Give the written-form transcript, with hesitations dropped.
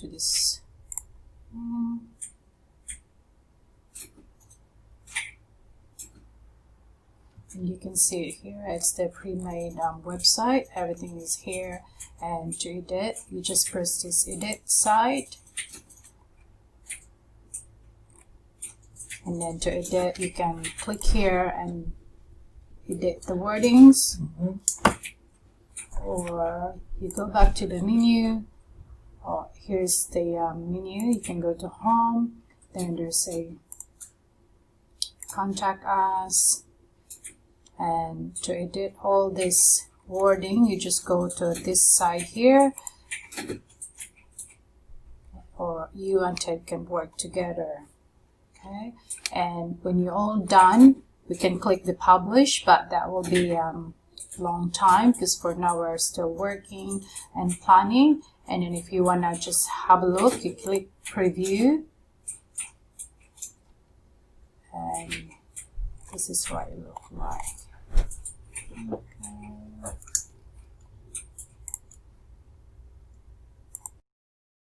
to this. And you can see it here. It's the pre-made website. Everything is here. And to edit, you just press this edit side. And then to edit, you can click here and edit the wordings. Or you go back to the menu. Oh, here's the menu. You can go to home. Then there's a contact us. And to edit all this wording, you just go to this side here. Or you and Ted can work together. Okay. And when you're all done, we can click the publish, but that will be long time because for now we're still working and planning. And then if you want to just have a look, you click preview, and this is what it looks like. Okay.